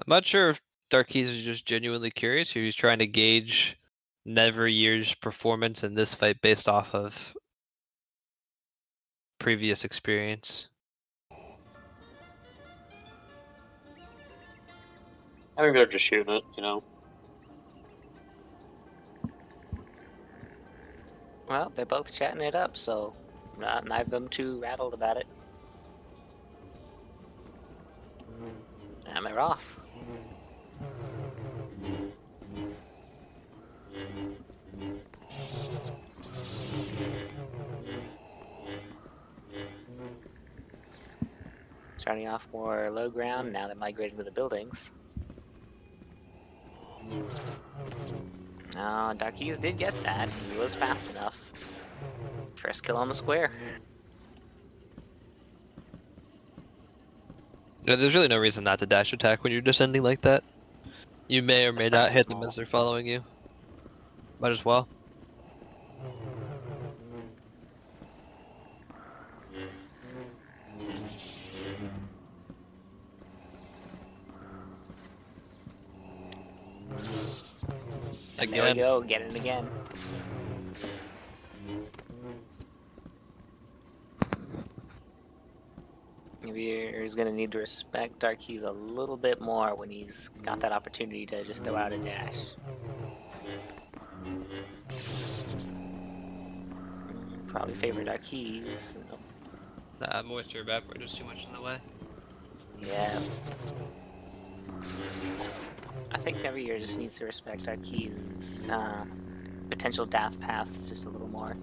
I'm not sure if darQuise is just genuinely curious or he's trying to gauge Neveryear's performance in this fight based off of previous experience. I think they're just shooting it, you know. Well, they're both chatting it up, so neither of them too rattled about it. And they're off. Starting off more low ground, now they're migrating to the buildings. darQuise did get that. He was fast enough. First kill on the square. Yeah, there's really no reason not to dash attack when you're descending like that. You may or may not hit them as they're following you. Might as well. And there we go, get it again. Neveryear's gonna need to respect darQuise a little bit more when he's got that opportunity to just throw out a dash. Probably favor darQuise. Nah, moisture evaporate is too much in the way. Yeah. I think Neveryear just needs to respect darQuise's potential death paths just a little more.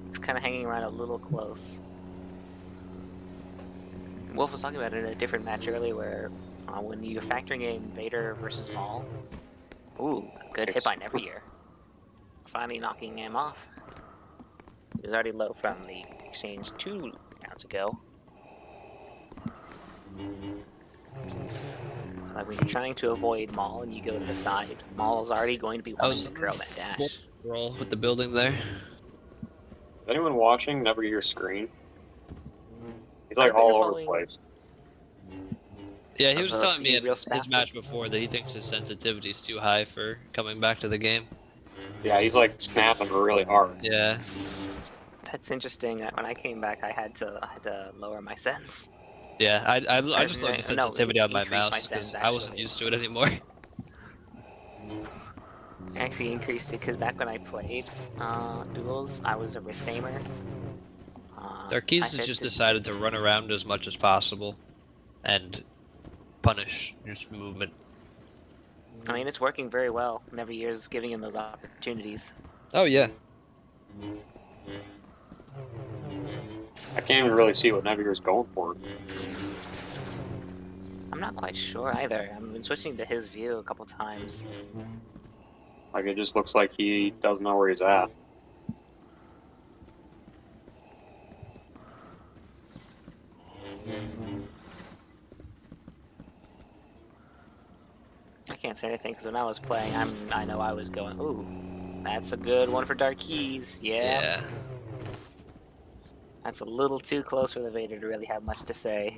He's kind of hanging around a little close. Wolf was talking about it in a different match earlier where when you're factoring in Vader versus Maul, ooh, good hit by Neveryear. Finally knocking him off. He was already low from the exchange 2 rounds ago. Like when you're trying to avoid Maul and you go to the side, Maul's already going to be wanting to curl that dash. Roll with the building there. Is anyone watching Neveryear's screen? He's like all over the place. Yeah, he was telling me in his match before that he thinks his sensitivity is too high for coming back to the game. Yeah, he's like snapping really hard. Yeah. That's interesting. When I came back, I had to lower my sense. Yeah, I just lowered the sensitivity on my mouse because I wasn't used to it anymore. I actually increased it because back when I played duels, I was a wrist aimer. darQuise has just decided to run around as much as possible and punish just movement. I mean, it's working very well. Neveryear's giving him those opportunities. Oh yeah. I can't even really see what Neveryear's going for. I'm not quite sure either. I've been switching to his view a couple times. Like, it just looks like he doesn't know where he's at. I can't say anything because when I was playing, I know I was going, ooh, that's a good one for darQuise. Yeah. That's a little too close for the Vader to really have much to say.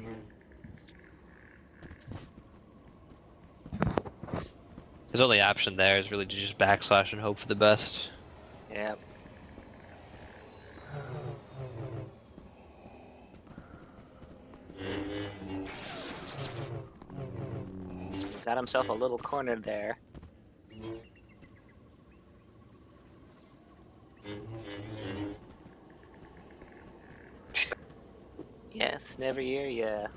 His only option there is really to just backslash and hope for the best. Yep. Got himself a little cornered there. Yes, Neveryear, yeah.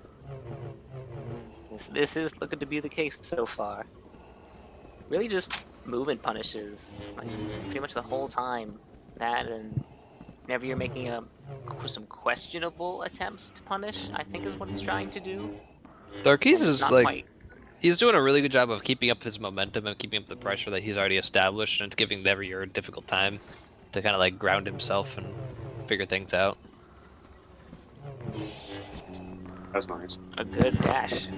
This is looking to be the case so far. Really just movement punishes, like, pretty much the whole time. That and Neveryear making some questionable attempts to punish, I think is what he's trying to do. darQuise is like, he's doing a really good job of keeping up his momentum and keeping up the pressure that he's already established, and it's giving Neveryear a difficult time to kind of like ground himself and figure things out. That's nice. A good dash.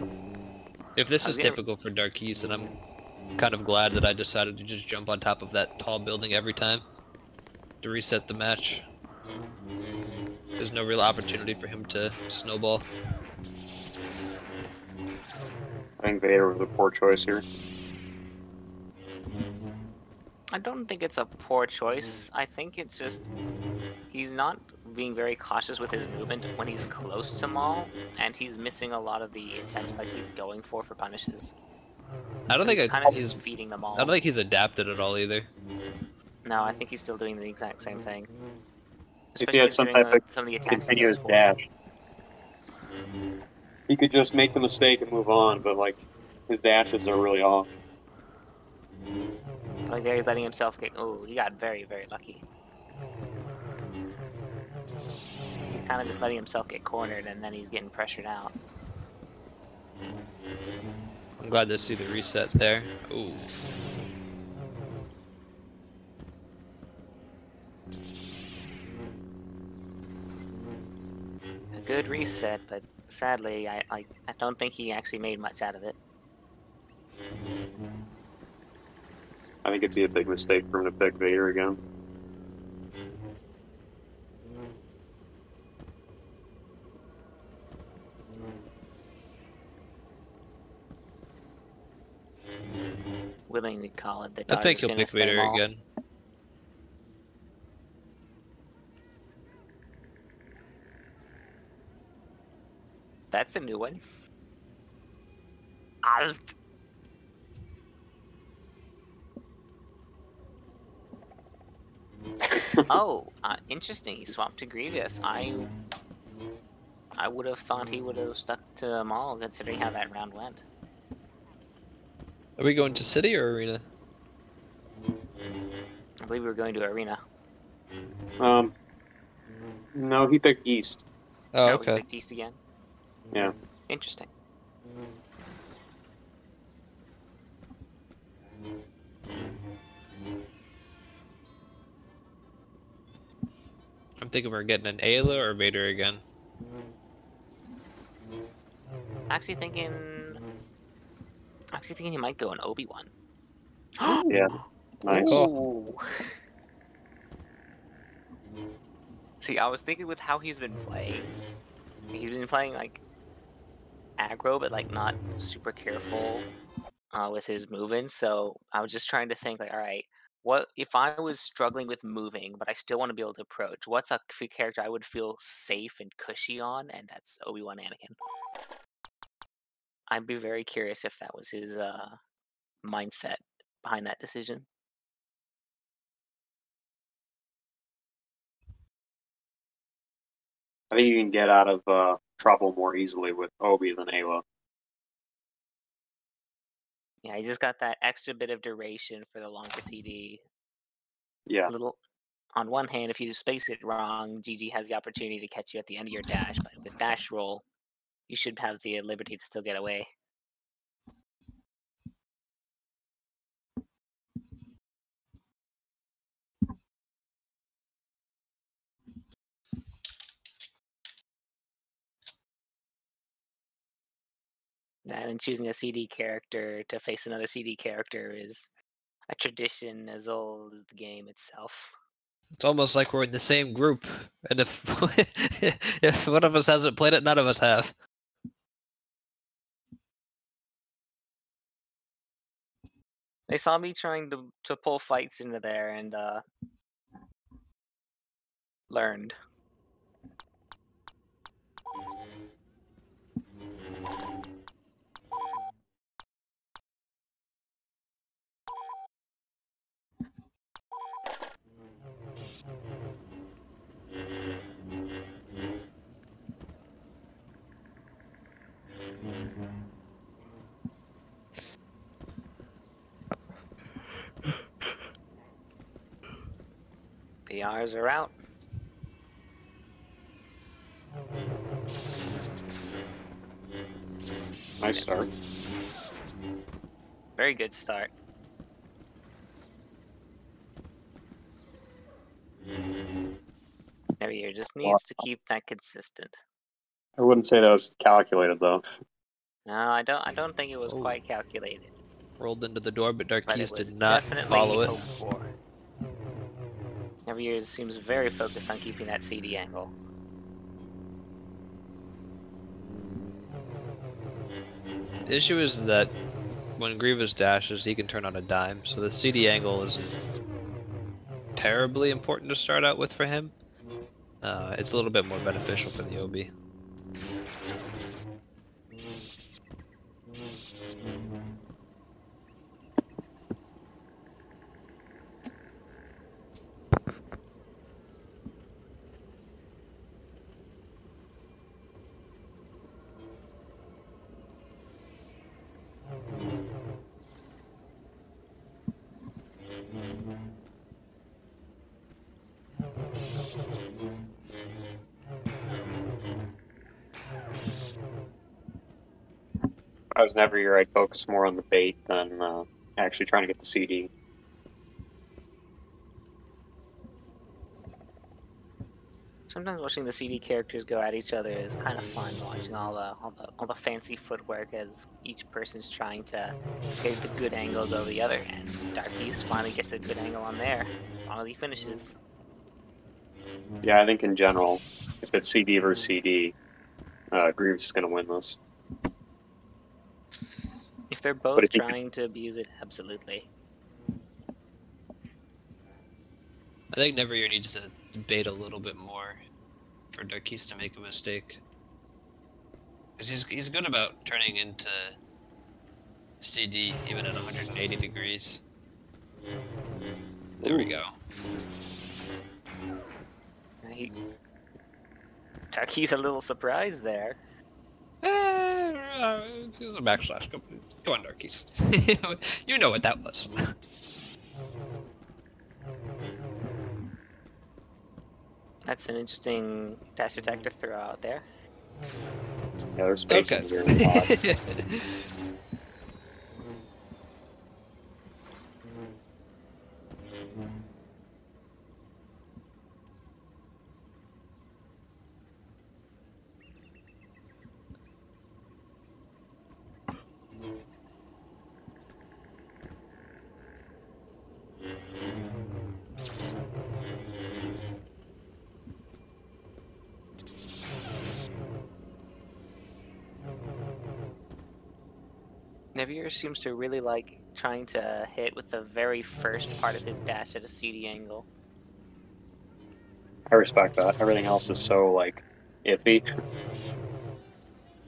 If this is typical for darQuise, then I'm kind of glad that I decided to just jump on top of that tall building every time to reset the match. There's no real opportunity for him to snowball. I think Vader was a poor choice here. I don't think it's a poor choice. I think it's just he's not being very cautious with his movement when he's close to Maul, and he's missing a lot of the attempts that he's going for punishes. I don't So think he's kind of just feeding them all. I don't think he's adapted at all either. No, I think he's still doing the exact same thing. If he had some type of some of the attacks continuous dash, he could just make the mistake and move on, but like his dashes are really off. Like there he's letting himself get. Oh, he got very, very lucky. He's kind of just letting himself get cornered, and then he's getting pressured out. I'm glad to see the reset there. Ooh. A good reset, but sadly, I don't think he actually made much out of it. I think it'd be a big mistake for him to pick Vader again. Willing to call it the I think he'll pick Vader again. That's a new one. Oh, interesting. He swapped to Grievous. I would have thought he would have stuck to Maul, considering how that round went. Are we going to city or arena? I believe we were going to arena. No, he picked East. Oh, He okay. picked East again. Yeah. Interesting. I'm thinking we're getting an Ayla or Vader again. Actually thinking he might go an Obi-Wan. Yeah. Nice. Ooh. See, I was thinking with how he's been playing like aggro, but like not super careful with his movements. So I was just trying to think like, all right, what if I was struggling with moving, but I still want to be able to approach? What's a character I would feel safe and cushy on? And that's Obi-Wan Anakin. I'd be very curious if that was his mindset behind that decision. I think you can get out of trouble more easily with Obi than Ayla. Yeah, he just got that extra bit of duration for the longer CD. Yeah. On one hand, if you space it wrong, GG has the opportunity to catch you at the end of your dash, but with dash roll, you should have the liberty to still get away. And choosing a CD character to face another CD character is a tradition as old as the game itself. It's almost like we're in the same group, and if if one of us hasn't played it, none of us have. They saw me trying to pull fights into there and learned. PRs are out. Nice start. Very good start. Neveryear just needs to keep that consistent. I wouldn't say that was calculated though. No, I don't think it was quite calculated. Rolled into the door, but darQuise did But not definitely follow it. hoped for. Neveryear seems very focused on keeping that CD angle. The issue is that when Grievous dashes, he can turn on a dime, so the CD angle isn't terribly important to start out with for him. It's a little bit more beneficial for the OB. I was Neveryear, I'd focus more on the bait than actually trying to get the CD. Sometimes watching the CD characters go at each other is kind of fun. Watching all the fancy footwork as each person's trying to get the good angles over the other. And darQuise finally gets a good angle on there. Finally finishes. Yeah, I think in general, if it's CD versus CD, Grievous is going to win this. If they're both trying to abuse it, absolutely. I think Neveryear needs to bait a little bit more for darQuise to make a mistake. Because he's good about turning into CD even at 180 degrees. There we go. darQuise a little surprised there. It was a backslash. Go on, darQuise. You know what that was. That's an interesting dash attack to throw out there. Yeah, there's space in here in the pod. Neveryear seems to really like trying to hit with the very first part of his dash at a CD angle. I respect that. Everything else is so, like, iffy.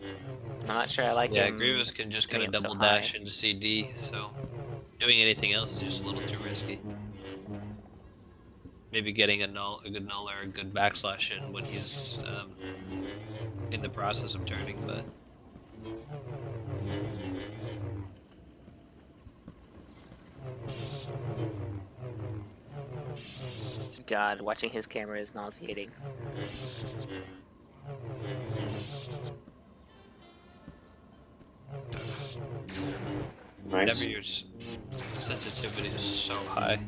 I'm not sure I like him. Yeah, Grievous can just kind of double dash into CD, so doing anything else is just a little too risky. Maybe getting a good null or a good backslash in when he's in the process of turning, but... God, watching his camera is nauseating. Nice. Neveryear's sensitivity is so high.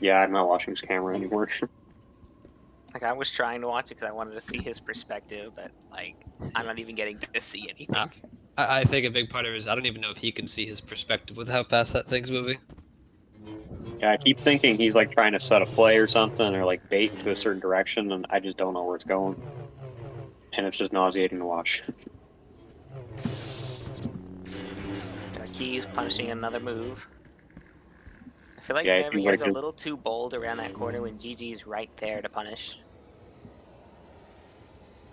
Yeah, I'm not watching his camera anymore. Like, I was trying to watch it because I wanted to see his perspective, but, like, I'm not even getting to see anything. I think a big part of it is I don't even know if he can see his perspective with how fast that thing's moving. Yeah, I keep thinking he's, like, trying to set a play or something, or, like, bait into a certain direction, and I just don't know where it's going. And it's just nauseating to watch. darQuise punishing another move. I feel like Yeah, Neveryear's a little too bold around that corner when GG's right there to punish.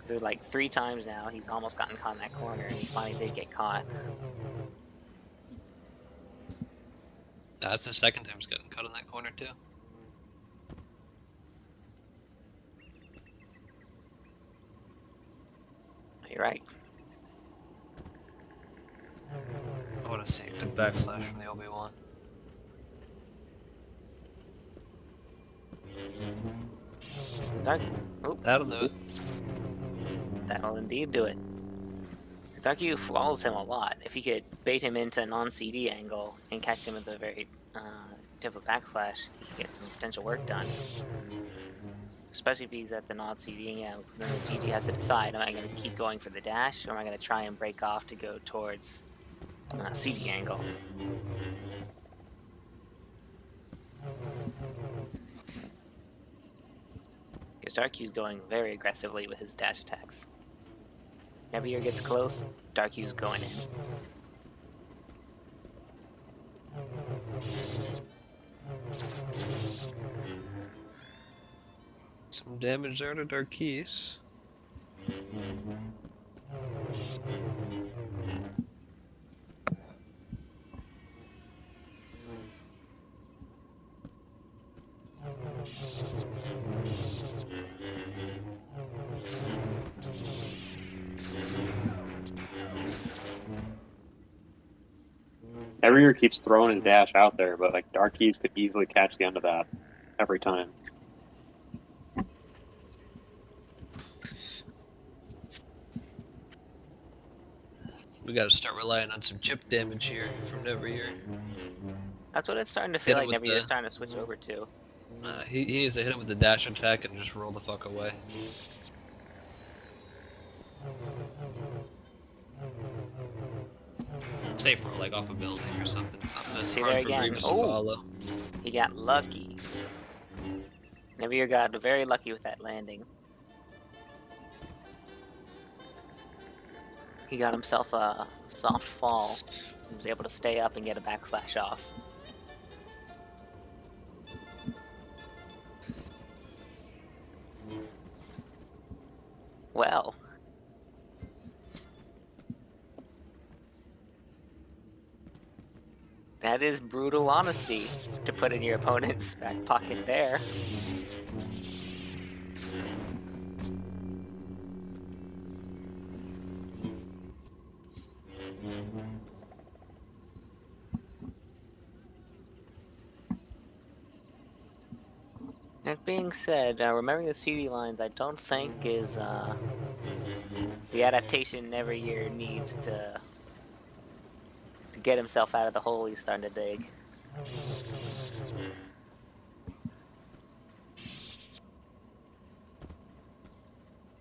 There's like 3 times now he's almost gotten caught in that corner, and he finally did get caught. That's the second time he's gotten caught in that corner too. You're right. I want to see a good backslash from the Obi-Wan. Oh. That'll do it. That'll indeed do it. darQuise follows him a lot. If you could bait him into a non-CD angle and catch him at the very tip of backslash, he could get some potential work done. Especially if he's at the non-CD angle. Then the GG has to decide, am I going to keep going for the dash, or am I going to try and break off to go towards CD angle? Because darQuise going very aggressively with his dash attacks. Neveryear gets close, darQuise going in. Some damage there to darQuise. Neveryear keeps throwing his dash out there, but like darQuise could easily catch the end of that every time. We gotta start relying on some chip damage here from Neveryear. That's what it's starting to feel Hit him like with Neveryear's the- starting to switch over to. He needs to hit him with the dash attack and just roll the fuck away. Safe roll, like off a building or something. Something that's See hard there for again. Grievous to Oh. follow. He got lucky. Neveryear got very lucky with that landing. He got himself a soft fall. He was able to stay up and get a backslash off. Well. That is brutal honesty to put in your opponent's back pocket there. That being said, remembering the CD lines, I don't think is the adaptation Neveryear needs to get himself out of the hole he's starting to dig.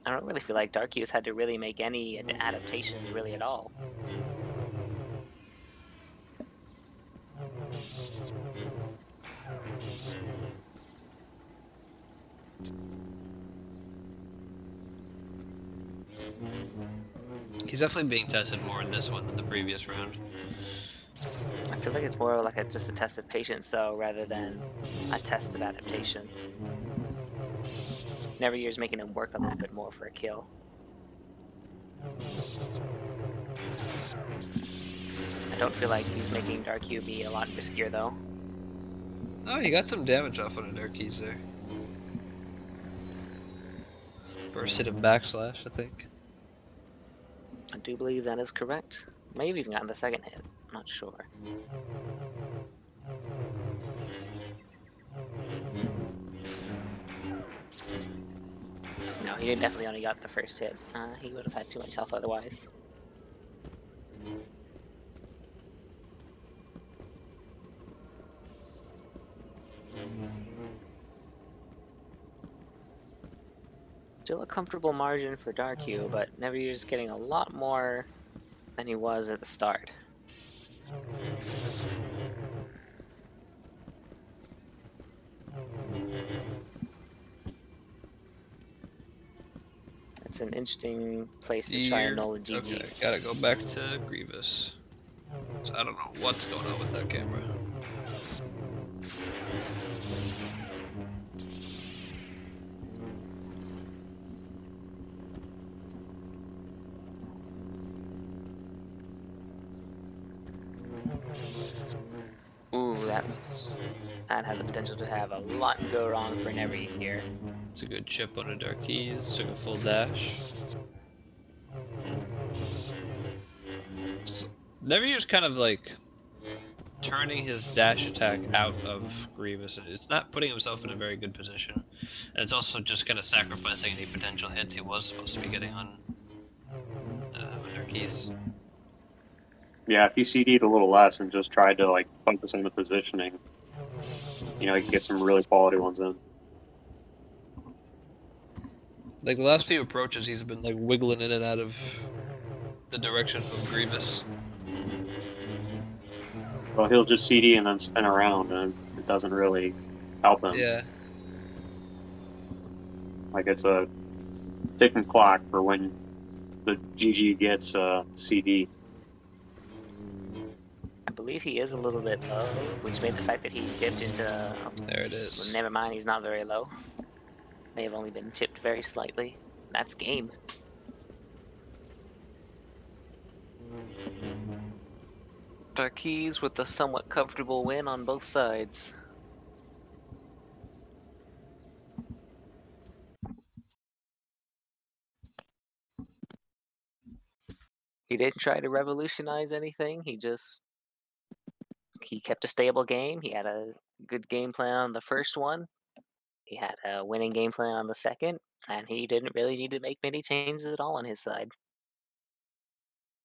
I don't really feel like darQuise had to really make any adaptations really at all. He's definitely being tested more in this one than the previous round. I feel like it's more like just a test of patience, though, rather than a test of adaptation. Neveryear's making him work a little bit more for a kill. I don't feel like he's making darQuise be a lot riskier, though. Oh, he got some damage off on a darQuise there. First hit of backslash, I think. I do believe that is correct. May have even gotten the second hit. I'm not sure. No, he definitely only got the first hit. He would have had too much health otherwise. Still a comfortable margin for darQuise, but Neveryear's getting a lot more than he was at the start. It's an interesting place to try and null a GG. Okay, gotta go back to Grievous. So I don't know what's going on with that camera. Ooh, that had the potential to have a lot go wrong for Neveryear. It's a good chip on a darQuise, took a full dash. So, Neveryear's kind of like turning his dash attack out of Grievous. It's not putting himself in a very good position. And it's also just kind of sacrificing any potential hits he was supposed to be getting on darQuise. Yeah, if he CD'd a little less and just tried to like focus on the positioning, you know, he could get some really quality ones in. Like the last few approaches, he's been like wiggling in and out of the direction of Grievous. Well, he'll just CD and then spin around, and it doesn't really help him. Yeah. Like it's a ticking clock for when the GG gets CD. I believe he is a little bit low, which made the fact that he dipped into. There it is. Never mind, he's not very low. May have only been tipped very slightly. That's game. darQuise with a somewhat comfortable win on both sides. He didn't try to revolutionize anything. He kept a stable game. He had a good game plan on the first one. He had a winning game plan on the second, and he didn't really need to make many changes at all on his side.